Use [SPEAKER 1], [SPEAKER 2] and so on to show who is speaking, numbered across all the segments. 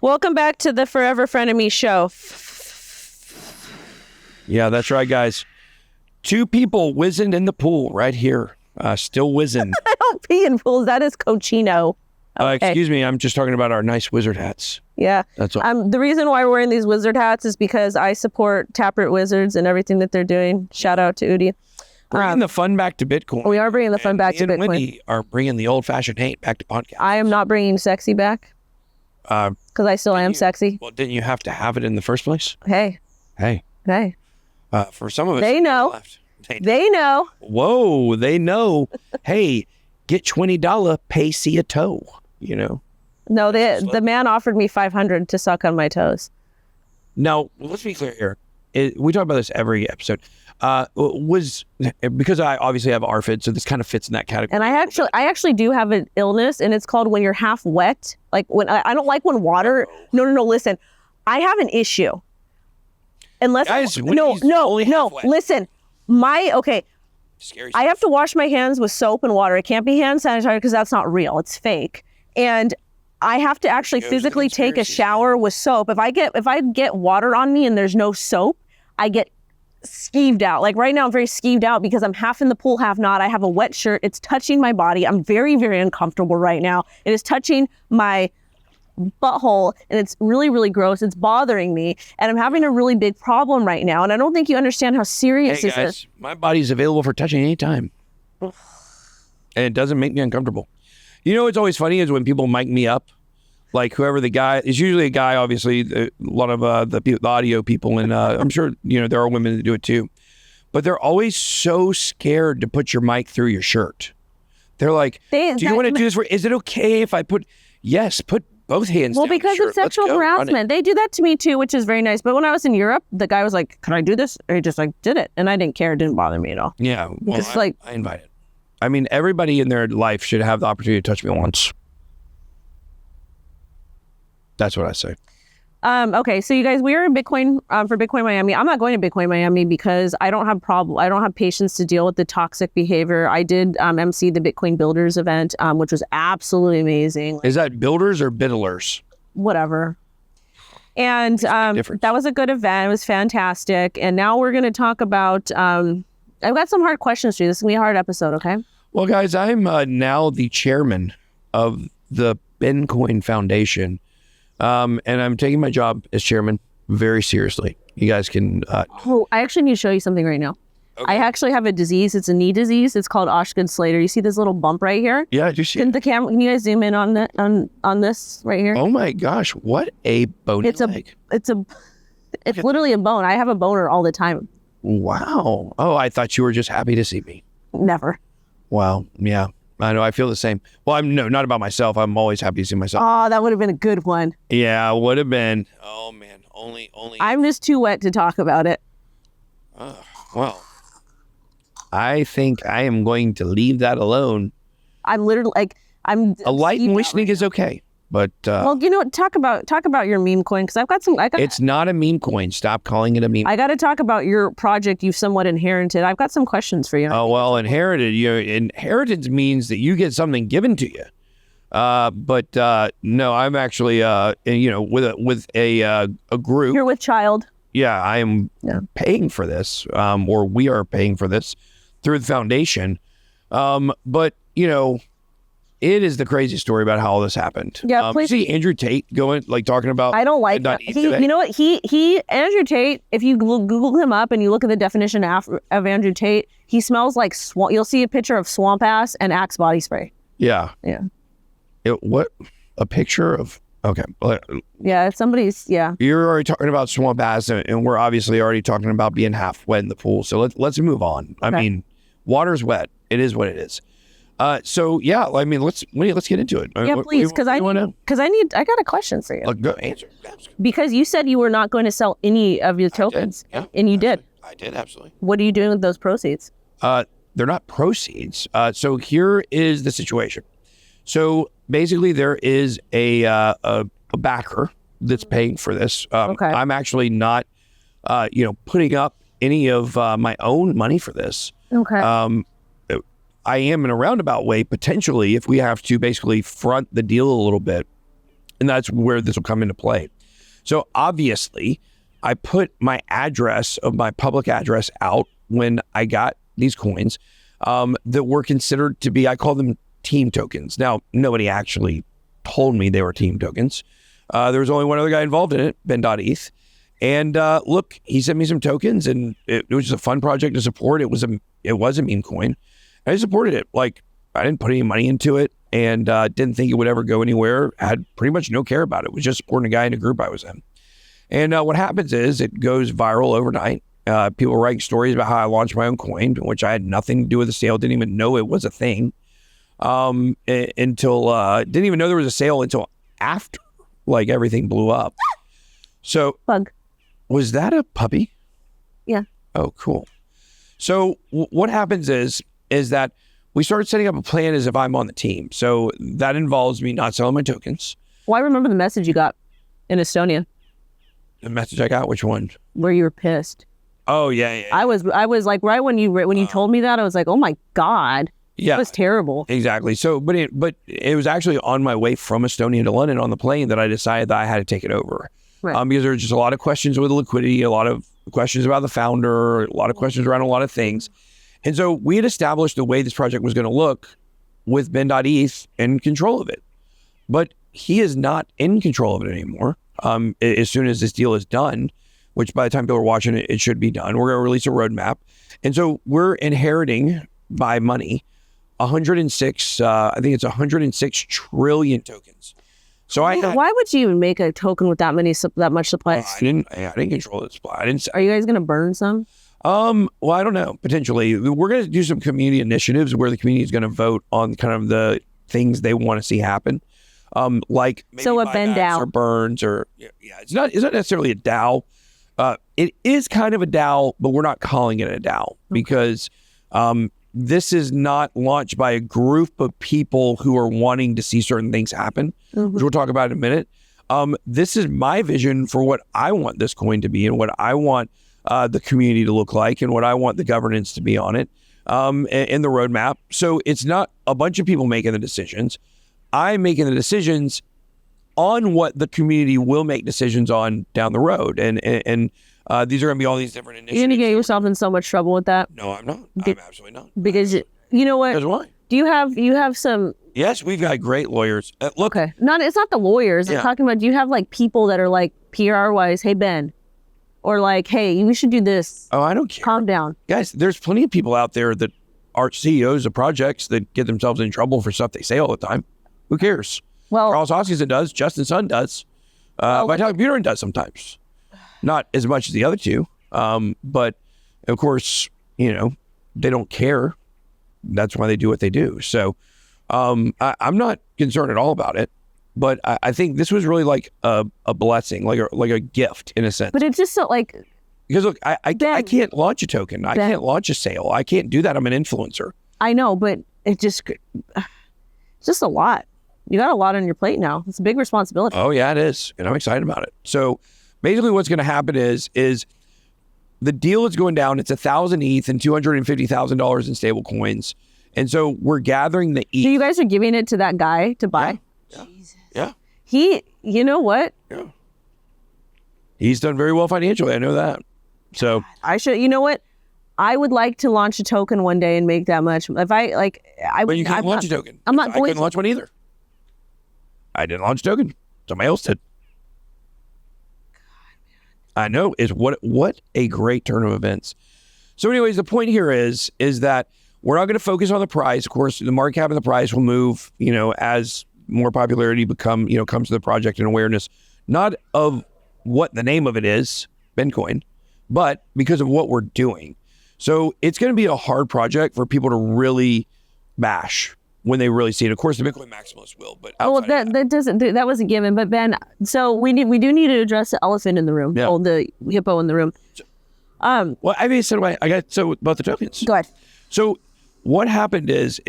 [SPEAKER 1] Welcome back to the Forever Friend of Me show.
[SPEAKER 2] Yeah, that's right, guys. 2 people whizzing in the pool right here. Still whizzing.
[SPEAKER 1] I don't pee in pools. That is cochino. Okay.
[SPEAKER 2] Excuse me. I'm just talking about our nice wizard hats.
[SPEAKER 1] Yeah.
[SPEAKER 2] That's all.
[SPEAKER 1] The reason why we're wearing these wizard hats is because I support Taproot Wizards and everything that they're doing. Shout out to Udi.
[SPEAKER 2] Bringing the fun back to Bitcoin.
[SPEAKER 1] We are bringing the fun back to Bitcoin.
[SPEAKER 2] Wendy are bringing the old-fashioned hate back to podcast.
[SPEAKER 1] I am not bringing sexy back because I still am sexy.
[SPEAKER 2] Well, didn't you have to have it in the first place?
[SPEAKER 1] Hey.
[SPEAKER 2] For some of us,
[SPEAKER 1] They know. They know.
[SPEAKER 2] Whoa, they know. Hey, get $20, pay see a toe. You know.
[SPEAKER 1] No, the man offered me $500 to suck on my toes.
[SPEAKER 2] Now, let's be clear here. We talk about this every episode. Because I obviously have ARFID, so this kind of fits in that category.
[SPEAKER 1] And I actually do have an illness, and it's called when you're half wet. Like when I don't like when water. No. Listen, I have an issue. Unless
[SPEAKER 2] guys,
[SPEAKER 1] no. Listen,
[SPEAKER 2] Scary
[SPEAKER 1] I have to wash my hands with soap and water. It can't be hand sanitizer because that's not real. It's fake. And I have to actually physically take a shower with soap. If I get water on me and there's no soap, I get skeeved out. Like right now, I'm very skeeved out because I'm half in the pool, half not. I have a wet shirt. It's touching my body. I'm very, very uncomfortable right now. It is touching my butthole and it's really, really gross. It's bothering me and I'm having a really big problem right now. And I don't think you understand how serious this is.
[SPEAKER 2] My body's available for touching anytime. And it doesn't make me uncomfortable. You know what's always funny is when people mic me up, like whoever the guy is, usually a guy, obviously, a lot of the audio people, and I'm sure, there are women that do it too. But they're always so scared to put your mic through your shirt. They're like, do you want to do this? Is it okay if I put both hands down
[SPEAKER 1] because of sexual harassment. They do that to me too, which is very nice. But when I was in Europe, the guy was like, can I do this? Or he just did it. And I didn't care. It didn't bother me at all.
[SPEAKER 2] Yeah. Well, I invite it. I mean, everybody in their life should have the opportunity to touch me once. That's what I say.
[SPEAKER 1] Okay, so you guys, we are in Bitcoin for Bitcoin Miami. I'm not going to Bitcoin Miami because I don't have patience to deal with the toxic behavior. I did MC the Bitcoin Builders event, which was absolutely amazing.
[SPEAKER 2] Is that builders or biddlers?
[SPEAKER 1] Whatever. And that was a good event. It was fantastic. And now we're going to talk about, I've got some hard questions for you. This is going to be a hard episode, okay?
[SPEAKER 2] Well, guys, I'm now the chairman of the bencoin Foundation. And I'm taking my job as chairman very seriously. You guys can...
[SPEAKER 1] I actually need to show you something right now. Okay. I actually have a disease. It's a knee disease. It's called Osgood-Schlatter. You see this little bump right here?
[SPEAKER 2] Yeah, I do see
[SPEAKER 1] it. Can you guys zoom in on this right here?
[SPEAKER 2] Oh my gosh, what a bony leg.
[SPEAKER 1] It's literally a bone. I have a boner all the time.
[SPEAKER 2] Wow. Oh, I thought you were just happy to see me.
[SPEAKER 1] Never.
[SPEAKER 2] Wow. Yeah. I know. I feel the same. Well, not about myself. I'm always happy to see myself.
[SPEAKER 1] Oh, that would have been a good one.
[SPEAKER 2] Yeah, would have been. Oh man, only.
[SPEAKER 1] I'm just too wet to talk about it.
[SPEAKER 2] Well, I think I am going to leave that alone.
[SPEAKER 1] I'm literally
[SPEAKER 2] a light moistening is okay, but
[SPEAKER 1] well, talk about your meme coin because
[SPEAKER 2] it's not a meme coin. Stop calling it a meme.
[SPEAKER 1] I got to talk about your project you've somewhat inherited. I've got some questions for you.
[SPEAKER 2] Oh well, inheritance means that you get something given to you. But no, I'm actually with a group.
[SPEAKER 1] You're with child.
[SPEAKER 2] Yeah, I am paying for this, or we are paying for this through the foundation. But it is the crazy story about how all this happened.
[SPEAKER 1] Yeah, please.
[SPEAKER 2] See Andrew Tate talking about.
[SPEAKER 1] I don't like that. You know what? Andrew Tate. If you Google him up and you look at the definition of Andrew Tate, he smells like swamp. You'll see a picture of swamp ass and Axe body spray.
[SPEAKER 2] Yeah.
[SPEAKER 1] Yeah.
[SPEAKER 2] What a picture of. Okay.
[SPEAKER 1] Yeah, somebody's. Yeah.
[SPEAKER 2] You're already talking about swamp ass, and we're obviously already talking about being half wet in the pool. So let's move on. Okay. I mean, water's wet. It is what it is. So yeah, I mean, let's get into it.
[SPEAKER 1] Yeah, please, because I got a question for you.
[SPEAKER 2] Go answer.
[SPEAKER 1] Because you said you were not going to sell any of your tokens, and you did.
[SPEAKER 2] I did, absolutely.
[SPEAKER 1] What are you doing with those proceeds?
[SPEAKER 2] They're not proceeds. So here is the situation. So basically, there is a backer that's paying for this.
[SPEAKER 1] Okay.
[SPEAKER 2] I'm actually not, putting up any of my own money for this.
[SPEAKER 1] Okay.
[SPEAKER 2] I am in a roundabout way, potentially, if we have to basically front the deal a little bit. And that's where this will come into play. So obviously, I put my address of my public address out when I got these coins that were considered to be, I call them team tokens. Now, nobody actually told me they were team tokens. There was only one other guy involved in it, Ben.eth. And look, he sent me some tokens, and it was just a fun project to support. It was a meme coin. I supported it. Like, I didn't put any money into it, and didn't think it would ever go anywhere. Had pretty much no care about it. It was just supporting a guy in a group I was in. And what happens is it goes viral overnight. People write stories about how I launched my own coin, which I had nothing to do with the sale. Didn't even know it was a thing until didn't even know there was a sale until after, like, everything blew up. So
[SPEAKER 1] Bug.
[SPEAKER 2] Was that a puppy?
[SPEAKER 1] Yeah.
[SPEAKER 2] Oh, cool. So what happens is that we started setting up a plan as if I'm on the team. So that involves me not selling my tokens.
[SPEAKER 1] Well, I remember the message you got in Estonia.
[SPEAKER 2] The message I got, which one?
[SPEAKER 1] Where you were pissed.
[SPEAKER 2] Oh, yeah.
[SPEAKER 1] I was like, right when you told me that, I was like, oh my God.
[SPEAKER 2] Yeah.
[SPEAKER 1] It was terrible.
[SPEAKER 2] Exactly. So, but it was actually on my way from Estonia to London on the plane that I decided that I had to take it over.
[SPEAKER 1] Right.
[SPEAKER 2] Because there were just a lot of questions with liquidity, a lot of questions about the founder, a lot of questions around a lot of things. And so we had established the way this project was going to look with Ben.eth in control of it. But he is not in control of it anymore. As soon as this deal is done, which by the time people are watching it, it should be done, we're going to release a roadmap. And so we're inheriting by money 106, I think it's 106 trillion tokens. So
[SPEAKER 1] why would you even make a token with that much supply?
[SPEAKER 2] I didn't control the supply.
[SPEAKER 1] Are you guys going to burn some?
[SPEAKER 2] Well, I don't know. Potentially, we're going to do some community initiatives where the community is going to vote on kind of the things they want to see happen. Like maybe
[SPEAKER 1] so a Ben DAO
[SPEAKER 2] or burns or it's not necessarily a DAO. It is kind of a DAO, but we're not calling it a DAO because this is not launched by a group of people who are wanting to see certain things happen, which we'll talk about in a minute. This is my vision for what I want this coin to be and what I want the community to look like and what I want the governance to be on it in the roadmap. So it's not a bunch of people making the decisions. I'm making the decisions on what the community will make decisions on down the road. And these are going to be all these different initiatives.
[SPEAKER 1] You're going to get yourself in so much trouble with that?
[SPEAKER 2] No, I'm not. I'm absolutely not.
[SPEAKER 1] Because you know what?
[SPEAKER 2] Because why?
[SPEAKER 1] Do you have some?
[SPEAKER 2] Yes, we've got great lawyers. Look.
[SPEAKER 1] Okay. It's not the lawyers. I'm talking about, do you have like people that are like PR wise, hey, Ben, or like, hey, we should do this.
[SPEAKER 2] Oh, I don't care.
[SPEAKER 1] Calm down.
[SPEAKER 2] Guys, there's plenty of people out there that are CEOs of projects that get themselves in trouble for stuff they say all the time. Who cares?
[SPEAKER 1] Well,
[SPEAKER 2] Charles Hoskinson does. Justin Sun does. Vitalik Buterin does sometimes. Not as much as the other two. But, of course, they don't care. That's why they do what they do. So I'm not concerned at all about it. But I think this was really like a blessing, like a gift in a sense.
[SPEAKER 1] But it's just so like...
[SPEAKER 2] Because, look, I can't launch a token. I can't launch a sale. I can't do that. I'm an influencer.
[SPEAKER 1] I know, but it's just a lot. You got a lot on your plate now. It's a big responsibility.
[SPEAKER 2] Oh, yeah, it is. And I'm excited about it. So basically what's going to happen is the deal is going down. It's 1,000 ETH and $250,000 in stable coins. And so we're gathering the ETH.
[SPEAKER 1] So you guys are giving it to that guy to buy?
[SPEAKER 2] Yeah.
[SPEAKER 1] Jesus.
[SPEAKER 2] Yeah.
[SPEAKER 1] You know what?
[SPEAKER 2] Yeah. He's done very well financially. I know that. So
[SPEAKER 1] you know what? I would like to launch a token one day and make that much. But
[SPEAKER 2] you can't launch a token. I couldn't launch one either. I didn't launch a token. Somebody else did. God, man. I know. What a great turn of events. So anyways, the point here is that we're not going to focus on the price. Of course, the market cap and the price will move, as more popularity comes to the project and awareness, not of what the name of it is, bencoin, but because of what we're doing. So it's going to be a hard project for people to really bash when they really see it. Of course, the Bitcoin maximalists will, but
[SPEAKER 1] that wasn't given. But Ben, so we do need to address the elephant in the room, the hippo in the room.
[SPEAKER 2] Well, about the tokens.
[SPEAKER 1] Go ahead.
[SPEAKER 2] So what happened is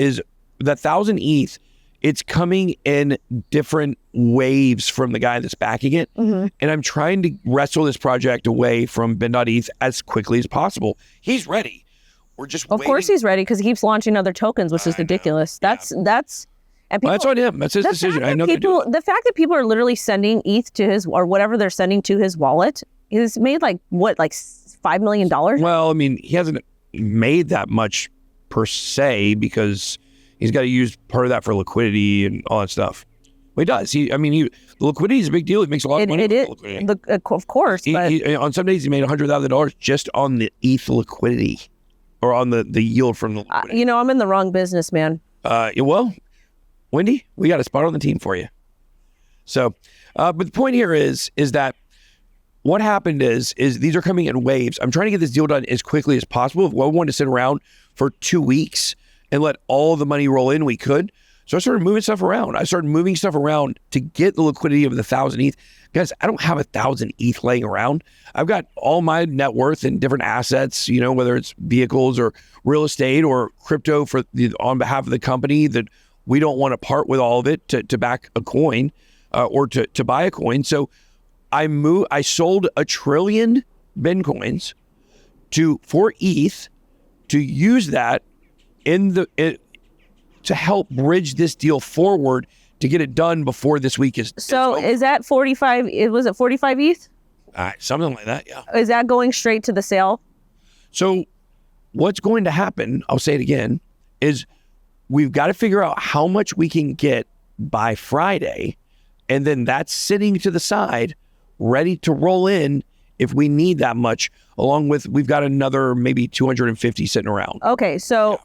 [SPEAKER 2] that 1,000 ETH, it's coming in different waves from the guy that's backing it. Mm-hmm. And I'm trying to wrestle this project away from Ben.eth as quickly as possible. He's ready. We're just waiting.
[SPEAKER 1] Of course he's ready because he keeps launching other tokens, which is ridiculous. That's And people,
[SPEAKER 2] Well, that's on him. That's his decision. I know
[SPEAKER 1] the fact that people are literally sending ETH to his, or whatever they're sending to his wallet, he's made like $5 million?
[SPEAKER 2] Well, I mean, he hasn't made that much per se because he's got to use part of that for liquidity and all that stuff. Well, he does. The liquidity is a big deal. He makes a lot of money. It is,
[SPEAKER 1] of course.
[SPEAKER 2] On some days, he made $100,000 just on the ETH liquidity, or on the yield from the liquidity.
[SPEAKER 1] I'm in the wrong business, man.
[SPEAKER 2] Well, Wendy, we got a spot on the team for you. So, but the point here is that what happened is these are coming in waves. I'm trying to get this deal done as quickly as possible. If we wanted to sit around for 2 weeks and let all the money roll in, we could. So I started moving stuff around. I started moving stuff around to get the liquidity of the 1,000 ETH. Guys, I don't have 1,000 ETH laying around. I've got all my net worth in different assets, whether it's vehicles or real estate or crypto on behalf of the company that we don't want to part with all of it to back a coin or to buy a coin. So I sold 1 trillion bencoins for ETH to use that to help bridge this deal forward to get it done before this week is.
[SPEAKER 1] So is that 45? Was it 45 ETH?
[SPEAKER 2] Something like that, yeah.
[SPEAKER 1] Is that going straight to the sale?
[SPEAKER 2] So what's going to happen, I'll say it again, is we've got to figure out how much we can get by Friday, and then that's sitting to the side, ready to roll in if we need that much, along with we've got another maybe 250 sitting around.
[SPEAKER 1] Okay, so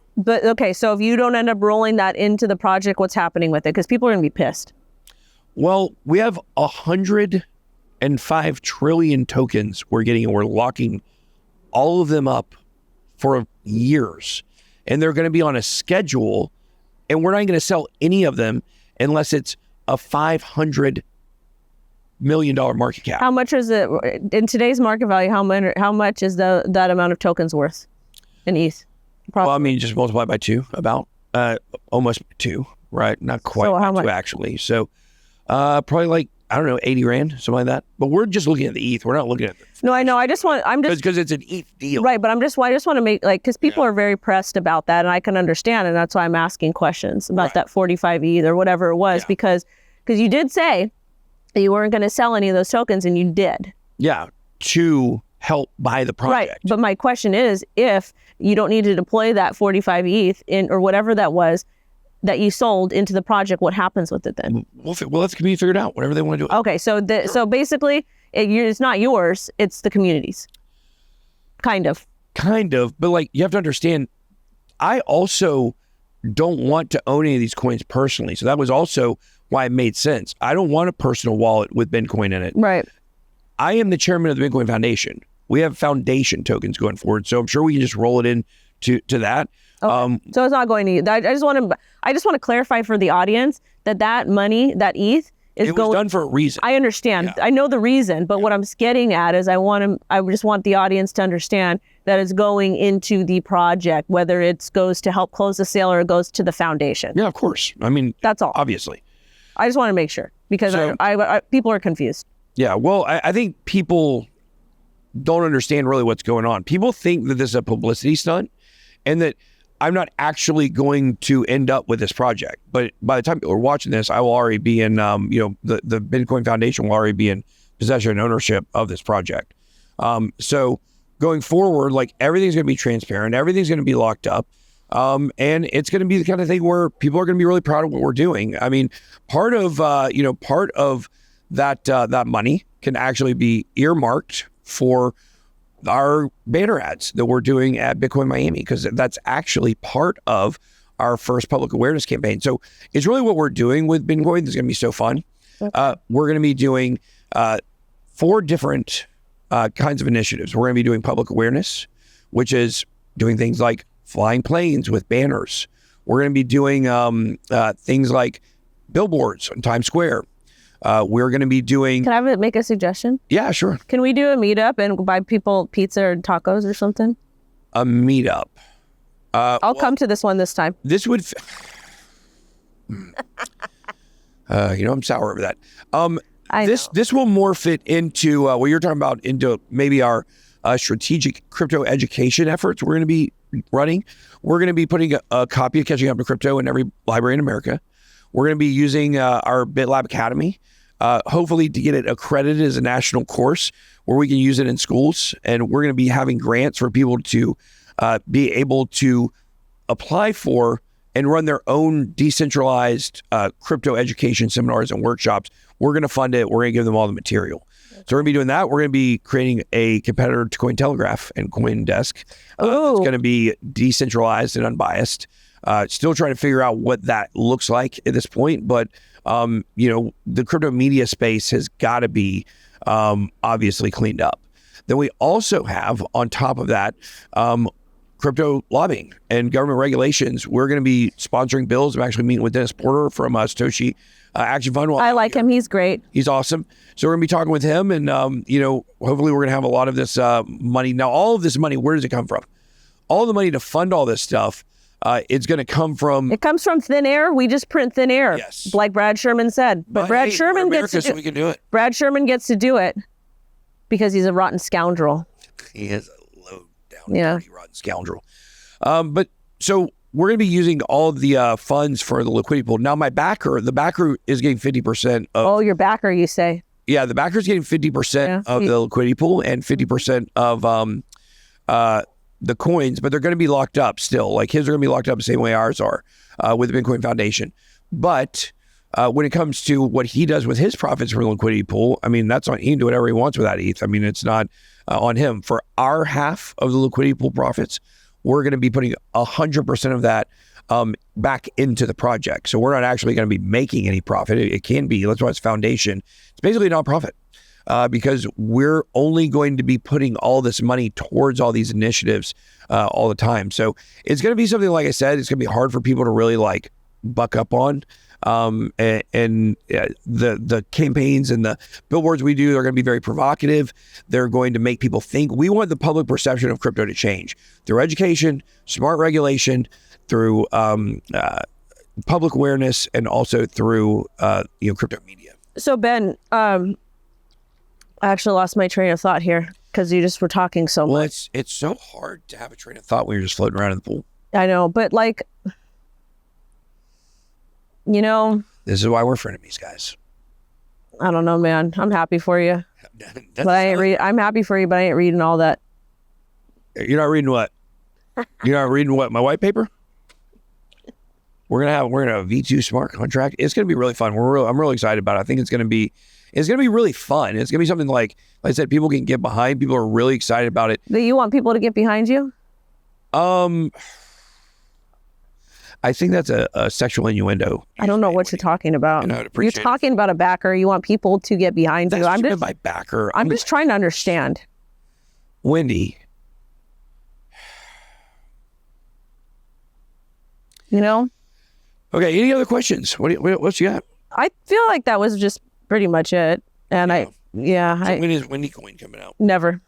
[SPEAKER 1] so if you don't end up rolling that into the project, what's happening with it? Because people are going to be pissed.
[SPEAKER 2] Well, we have 105 trillion tokens we're getting, and we're locking all of them up for years. And they're going to be on a schedule, and we're not going to sell any of them unless it's a $500 million market cap.
[SPEAKER 1] How much is it in today's market value? How much is that amount of tokens worth in ETH?
[SPEAKER 2] Well, I mean, just multiply by 2, about almost 2, right? Not quite so how much? 2 actually. So probably like, I don't know, 80 grand, something like that. But we're just looking at the ETH. We're not looking at the...
[SPEAKER 1] No, I know. Because
[SPEAKER 2] it's an ETH deal.
[SPEAKER 1] Right, but I just want to make, because people are very pressed about that, and I can understand, and that's why I'm asking questions about that 45 ETH or whatever it was, because you did say that you weren't going to sell any of those tokens, and you did.
[SPEAKER 2] Yeah, to help buy the project.
[SPEAKER 1] Right, but my question is, if you don't need to deploy that 45 ETH or whatever that was that you sold into the project, what happens with it then?
[SPEAKER 2] Well, that's can be figured out, whatever they want to do.
[SPEAKER 1] Okay, so so basically, it's not yours, it's the community's. Kind of, but you have to understand, I also don't want to own any of these coins personally. So that was also why it made sense. I don't want a personal wallet with Bitcoin in it. Right.
[SPEAKER 2] I am the chairman of the Bitcoin Foundation. We have foundation tokens going forward, so I'm sure we can just roll it in to that.
[SPEAKER 1] Okay. So it's not going to you. I just want to clarify for the audience that money, that ETH,
[SPEAKER 2] it was done for a reason.
[SPEAKER 1] I understand. Yeah. I know the reason, but what I'm getting at is I just want the audience to understand that it's going into the project, whether it goes to help close the sale or it goes to the foundation.
[SPEAKER 2] Yeah, of course. I mean,
[SPEAKER 1] that's all.
[SPEAKER 2] Obviously.
[SPEAKER 1] I just want to make sure because people are confused.
[SPEAKER 2] Yeah, well, I think people don't understand really what's going on. People think that this is a publicity stunt and that I'm not actually going to end up with this project. But by the time people are watching this, I will already be in, the Bitcoin Foundation will already be in possession and ownership of this project. So going forward, everything's going to be transparent. Everything's going to be locked up. And it's going to be the kind of thing where people are going to be really proud of what we're doing. I mean, part of that money can actually be earmarked for our banner ads that we're doing at Bitcoin Miami, because that's actually part of our first public awareness campaign. So it's really what we're doing with Bitcoin. It's going to be so fun. Okay. We're going to be doing 4 different kinds of initiatives. We're going to be doing public awareness, which is doing things like flying planes with banners. We're going to be doing things like billboards on Times Square. We're going to be doing...
[SPEAKER 1] Can I make a suggestion?
[SPEAKER 2] Yeah, sure.
[SPEAKER 1] Can we do a meetup and buy people pizza or tacos or something?
[SPEAKER 2] A meetup.
[SPEAKER 1] I'll come to this one this time.
[SPEAKER 2] This would... I'm sour over that. This will morph it into what you're talking about, into maybe our strategic crypto education efforts we're going to be running. We're going to be putting a copy of Catching Up to Crypto in every library in America. We're going to be using our BitLab Academy, hopefully to get it accredited as a national course where we can use it in schools. And we're going to be having grants for people to be able to apply for and run their own decentralized crypto education seminars and workshops. We're going to fund it. We're going to give them all the material. So we're going to be doing that. We're going to be creating a competitor to Cointelegraph and CoinDesk. It's going to be decentralized and unbiased. Still trying to figure out what that looks like at this point. But, the crypto media space has got to be obviously cleaned up. Then we also have, on top of that, crypto lobbying and government regulations. We're going to be sponsoring bills. I'm actually meeting with Dennis Porter from Satoshi Action Fund.
[SPEAKER 1] I like him. He's great.
[SPEAKER 2] He's awesome. So we're going to be talking with him, and hopefully we're going to have a lot of this money. Now, all of this money, where does it come from? All the money to fund all this stuff, it's going to come from...
[SPEAKER 1] It comes from thin air. We just print thin air,
[SPEAKER 2] yes,
[SPEAKER 1] like Brad Sherman said. But Brad Sherman gets to
[SPEAKER 2] so we can do it.
[SPEAKER 1] Brad Sherman gets to do it because he's a rotten scoundrel.
[SPEAKER 2] He is a low down, dirty, rotten scoundrel. But so we're going to be using all the funds for the liquidity pool. Now, the backer is getting 50% of...
[SPEAKER 1] Oh, your backer, you say?
[SPEAKER 2] Yeah, the backer is getting 50% of the liquidity pool and 50% of the coins, but they're going to be locked up still. Like his are going to be locked up the same way ours are with the Bitcoin Foundation. But when it comes to what he does with his profits from the liquidity pool, I mean, that's on, he can do whatever he wants with that ETH. I mean, it's not on him. For our half of the liquidity pool profits, we're going to be putting 100% of that back into the project. So we're not actually going to be making any profit. It can be. That's why it's foundation. It's basically a nonprofit because we're only going to be putting all this money towards all these initiatives all the time. So it's going to be something, like I said, it's going to be hard for people to really like buck up on. The campaigns and the billboards we do are going to be very provocative. They're going to make people think. We want the public perception of crypto to change through education, smart regulation, through public awareness, and also through crypto media.
[SPEAKER 1] So Ben, I actually lost my train of thought here because you just were talking so much.
[SPEAKER 2] Well, it's so hard to have a train of thought when you're just floating around in the pool.
[SPEAKER 1] I know, but like,
[SPEAKER 2] this is why we're frenemies, guys.
[SPEAKER 1] I don't know, man. I'm happy for you. But I ain't I'm happy for you, but I ain't reading all that.
[SPEAKER 2] You're not reading what? You're not reading what? My white paper? We're gonna have a V2 smart contract. It's gonna be really fun. I'm really excited about it. I think it's gonna be really fun. It's gonna be something like I said, people can get behind. People are really excited about it.
[SPEAKER 1] Do you want people to get behind you?
[SPEAKER 2] I think that's a sexual innuendo.
[SPEAKER 1] I don't know what you're talking about. You're talking about a backer. You want people to get behind you.
[SPEAKER 2] I'm just my backer.
[SPEAKER 1] I'm just trying to understand.
[SPEAKER 2] Wendy. Okay. Any other questions? What's you got?
[SPEAKER 1] I feel like that was just pretty much it. And
[SPEAKER 2] So when is Wendy coin coming out?
[SPEAKER 1] Never.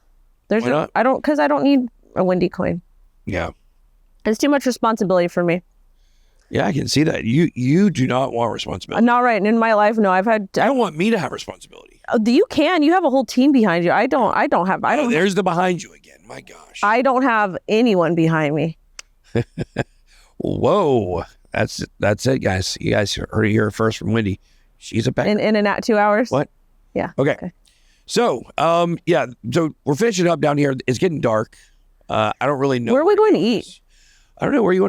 [SPEAKER 1] Why not? I don't need a Wendy coin.
[SPEAKER 2] Yeah.
[SPEAKER 1] It's too much responsibility for me.
[SPEAKER 2] Yeah, I can see that. You do not want responsibility.
[SPEAKER 1] Not right. In my life, no. I
[SPEAKER 2] don't want me to have responsibility.
[SPEAKER 1] You can. You have a whole team behind you. I don't have.
[SPEAKER 2] There's the behind you again. My gosh.
[SPEAKER 1] I don't have anyone behind me.
[SPEAKER 2] Whoa. That's it, guys. You guys heard it here first from Wendy. She's a backer.
[SPEAKER 1] In and out 2 hours?
[SPEAKER 2] What?
[SPEAKER 1] Yeah.
[SPEAKER 2] Okay. So, so we're finishing up down here. It's getting dark. I don't really know.
[SPEAKER 1] Where are we going to eat?
[SPEAKER 2] I don't know. Where do you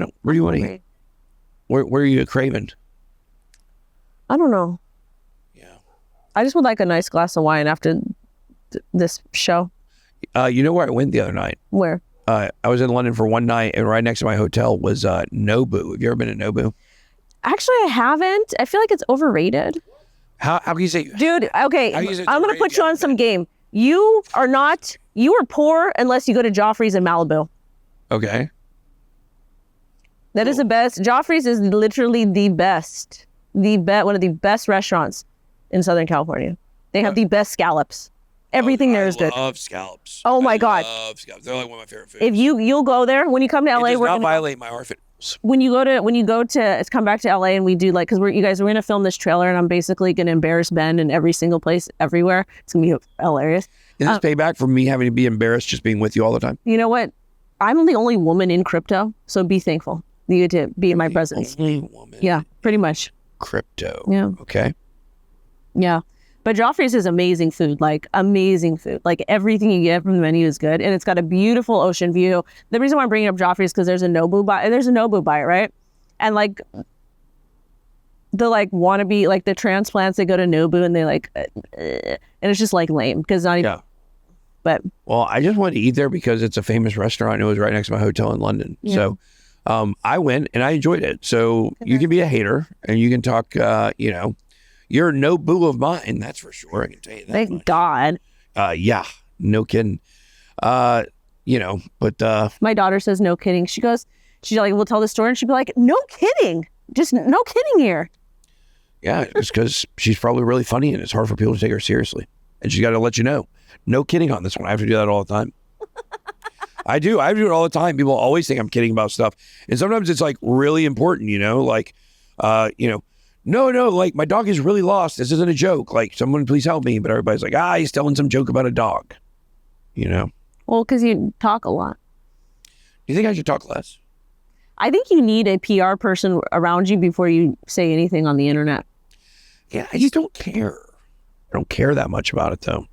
[SPEAKER 2] want to eat? Where are you craving?
[SPEAKER 1] I don't know.
[SPEAKER 2] Yeah.
[SPEAKER 1] I just would like a nice glass of wine after this show.
[SPEAKER 2] You know where I went the other night?
[SPEAKER 1] Where?
[SPEAKER 2] I was in London for one night, and right next to my hotel was Nobu. Have you ever been to Nobu?
[SPEAKER 1] Actually, I haven't. I feel like it's overrated.
[SPEAKER 2] How can you say?
[SPEAKER 1] Dude, okay. I'm going to put you on some game. You are poor unless you go to Joffreys in Malibu.
[SPEAKER 2] Okay.
[SPEAKER 1] That is the best. Joffreys is literally the best. One of the best restaurants in Southern California. They have the best scallops. Everything there is good.
[SPEAKER 2] I love scallops.
[SPEAKER 1] Oh my God.
[SPEAKER 2] I love scallops. They're like one of my favorite foods.
[SPEAKER 1] If you'll go there when you come to LA,
[SPEAKER 2] it does not violate my orphan rules.
[SPEAKER 1] When you go to come back to LA and we do because we're going to film this trailer and I'm basically going to embarrass Ben in every single place everywhere. It's going to be hilarious.
[SPEAKER 2] Is this payback for me having to be embarrassed just being with you all the time?
[SPEAKER 1] You know what? I'm the only woman in crypto, so be thankful you get to be in my presence.
[SPEAKER 2] Only woman.
[SPEAKER 1] Yeah, pretty much.
[SPEAKER 2] crypto.
[SPEAKER 1] Yeah.
[SPEAKER 2] Okay.
[SPEAKER 1] Yeah. But Joffreys is amazing food, like amazing food. Like everything you get from the menu is good. And it's got a beautiful ocean view. The reason why I'm bringing up Joffreys is because there's a Nobu by it, right? And like the like wannabe, like the transplants, they go to Nobu and they like, and it's just like lame because not even,
[SPEAKER 2] Yeah.
[SPEAKER 1] but.
[SPEAKER 2] Well, I just wanted to eat there because it's a famous restaurant. It was right next to my hotel in London.
[SPEAKER 1] Yeah.
[SPEAKER 2] So I went and I enjoyed it. So you can be a hater and you can talk, you're no boo of mine. That's for sure. I can tell you that.
[SPEAKER 1] Thank
[SPEAKER 2] much.
[SPEAKER 1] God.
[SPEAKER 2] Yeah, no kidding. But
[SPEAKER 1] my daughter says, no kidding. She's like, we'll tell the story and she'd be like, no kidding. Just no kidding here.
[SPEAKER 2] Yeah, it's because she's probably really funny and it's hard for people to take her seriously. And she's got to let you know. No kidding on this one. I have to do that all the time. I do it all the time. People always think I'm kidding about stuff. And sometimes it's like really important, like, no, like my dog is really lost. This isn't a joke. Like, someone please help me. But everybody's like, he's telling some joke about a dog,
[SPEAKER 1] Well, because you talk a lot.
[SPEAKER 2] Do you think I should talk less?
[SPEAKER 1] I think you need a PR person around you before you say anything on the internet.
[SPEAKER 2] Yeah, I just don't care. I don't care that much about it though.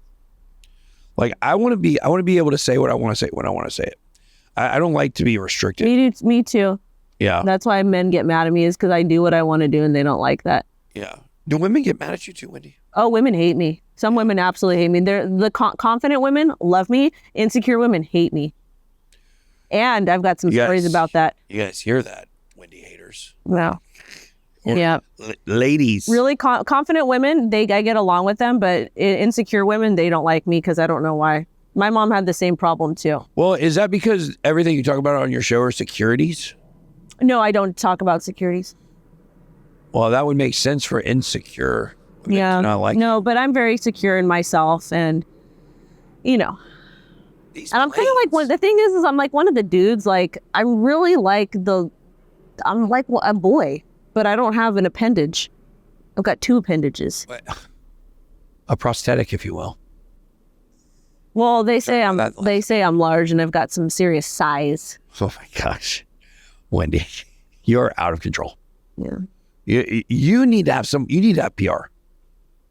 [SPEAKER 2] Like I want to be able to say what I want to say when I want to say it. I don't like to be restricted.
[SPEAKER 1] Me too.
[SPEAKER 2] Yeah.
[SPEAKER 1] That's why men get mad at me is because I do what I want to do and they don't like that.
[SPEAKER 2] Yeah. Do women get mad at you too, Wendy?
[SPEAKER 1] Oh, women hate me. Some women absolutely hate me. They're the confident women love me. Insecure women hate me. And I've got some stories about that.
[SPEAKER 2] You guys hear that, Wendy haters?
[SPEAKER 1] No. Yeah.
[SPEAKER 2] Ladies.
[SPEAKER 1] Really confident women, I get along with them, but insecure women, they don't like me because I don't know why. My mom had the same problem too.
[SPEAKER 2] Well, is that because everything you talk about on your show are securities?
[SPEAKER 1] No, I don't talk about securities.
[SPEAKER 2] Well, that would make sense for insecure.
[SPEAKER 1] Yeah. No, but I'm very secure in myself and, and I'm kind of like, the thing is I'm like one of the dudes, like, I'm really like I'm like a boy, but I don't have an appendage. I've got two appendages.
[SPEAKER 2] A prosthetic, if you will.
[SPEAKER 1] Well, they say I'm large and I've got some serious size.
[SPEAKER 2] Oh my gosh. Wendy, you're out of control.
[SPEAKER 1] Yeah.
[SPEAKER 2] You need to have you need to have PR.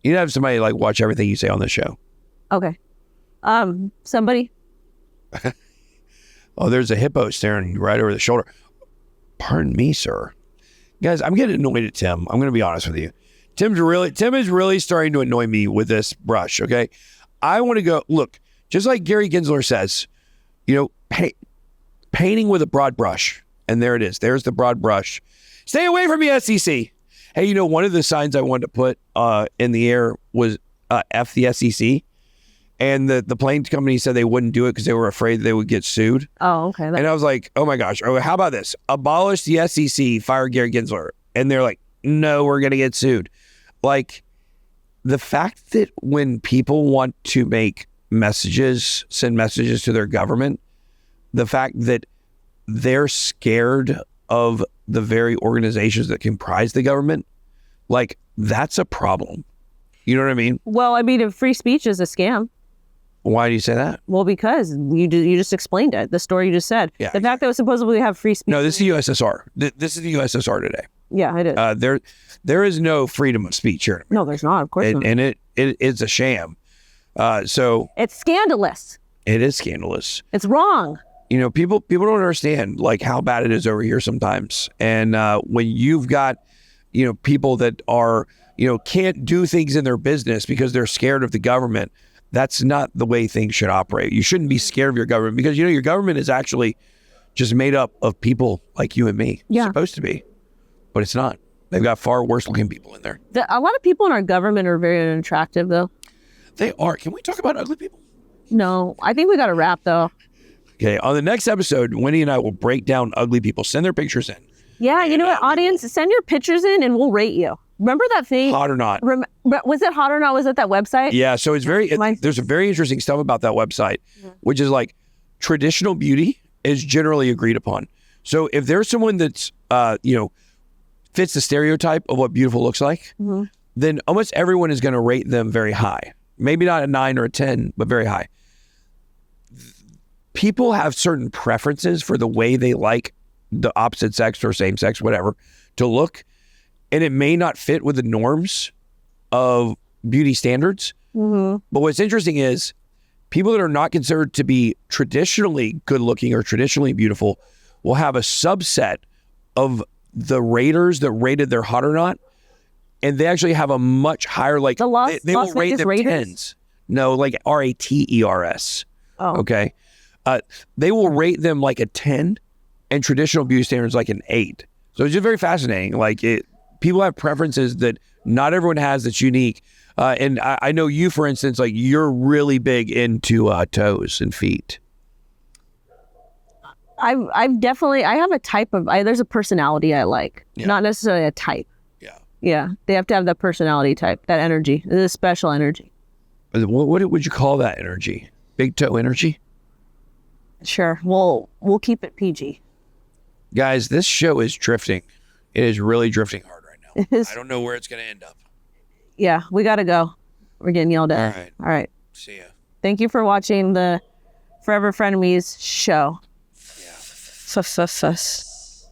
[SPEAKER 2] You need to have somebody like watch everything you say on the show.
[SPEAKER 1] Okay. Somebody.
[SPEAKER 2] Oh, there's a hippo staring right over the shoulder. Pardon me, sir. Guys, I'm getting annoyed at Tim. I'm going to be honest with you. Tim is really starting to annoy me with this brush, okay? I want to go, look, just like Gary Gensler says, painting with a broad brush. And there it is. There's the broad brush. Stay away from me, SEC. Hey, one of the signs I wanted to put in the air was F the SEC. And the plane company said they wouldn't do it because they were afraid they would get sued.
[SPEAKER 1] Oh, okay.
[SPEAKER 2] And I was like, oh my gosh. Oh, how about this? Abolish the SEC, fire Gary Gensler. And they're like, no, we're going to get sued. Like, the fact that when people want to send messages to their government, the fact that they're scared of the very organizations that comprise the government, like, that's a problem. You know what I mean?
[SPEAKER 1] Well, I mean, if free speech is a scam.
[SPEAKER 2] Why do you say that?
[SPEAKER 1] Well, because you just explained it. The story you just said. Yeah. The fact that we supposedly have free speech.
[SPEAKER 2] No, this is the USSR. This is the USSR today.
[SPEAKER 1] Yeah, it is.
[SPEAKER 2] There is no freedom of speech here.
[SPEAKER 1] No, there's not. Of course not.
[SPEAKER 2] And it's a sham. So
[SPEAKER 1] it's scandalous.
[SPEAKER 2] It is scandalous.
[SPEAKER 1] It's wrong.
[SPEAKER 2] People don't understand like how bad it is over here sometimes. And when you've got people that are can't do things in their business because they're scared of the government. That's not the way things should operate. You shouldn't be scared of your government because your government is actually just made up of people like you and me.
[SPEAKER 1] Yeah.
[SPEAKER 2] It's supposed to be, but it's not. They've got far worse looking people in there.
[SPEAKER 1] A lot of people in our government are very unattractive, though.
[SPEAKER 2] They are. Can we talk about ugly people?
[SPEAKER 1] No, I think we got to wrap, though.
[SPEAKER 2] Okay, on the next episode, Wendy and I will break down ugly people. Send their pictures in.
[SPEAKER 1] Yeah, you know what, audience? Send your pictures in and we'll rate you. Remember that thing?
[SPEAKER 2] Hot or not.
[SPEAKER 1] Was it hot or not? Was it that website?
[SPEAKER 2] Yeah, so it's there's a very interesting stuff about that website, which is like traditional beauty is generally agreed upon. So if there's someone that's, fits the stereotype of what beautiful looks like, then almost everyone is going to rate them very high. Maybe not a 9 or a 10, but very high. People have certain preferences for the way they like the opposite sex or same sex, whatever, to look. and it may not fit with the norms of beauty standards. But what's interesting is people that are not considered to be traditionally good looking or traditionally beautiful will have a subset of the raters that rated their hot or not. And they actually have a much higher, like, they will rate them tens. No, like RATERS.
[SPEAKER 1] Oh.
[SPEAKER 2] Okay. They will rate them like a 10 and traditional beauty standards like an 8. So it's just very fascinating. Like, people have preferences that not everyone has that's unique. And I know you, for instance, like, you're really big into toes and feet.
[SPEAKER 1] I've definitely, I have a type of, there's a personality I like, not necessarily a type. Yeah, they have to have that personality type, that energy, the special energy.
[SPEAKER 2] What would you call that energy? Big toe energy?
[SPEAKER 1] Sure, we'll keep it PG.
[SPEAKER 2] Guys, this show is drifting. It is really drifting hard right now.
[SPEAKER 1] It is.
[SPEAKER 2] I don't know where it's going to end up.
[SPEAKER 1] Yeah, we got to go. We're getting yelled at. All right.
[SPEAKER 2] See ya.
[SPEAKER 1] Thank you for watching the Forever Frenemies show.
[SPEAKER 2] Yeah.
[SPEAKER 1] Fuss.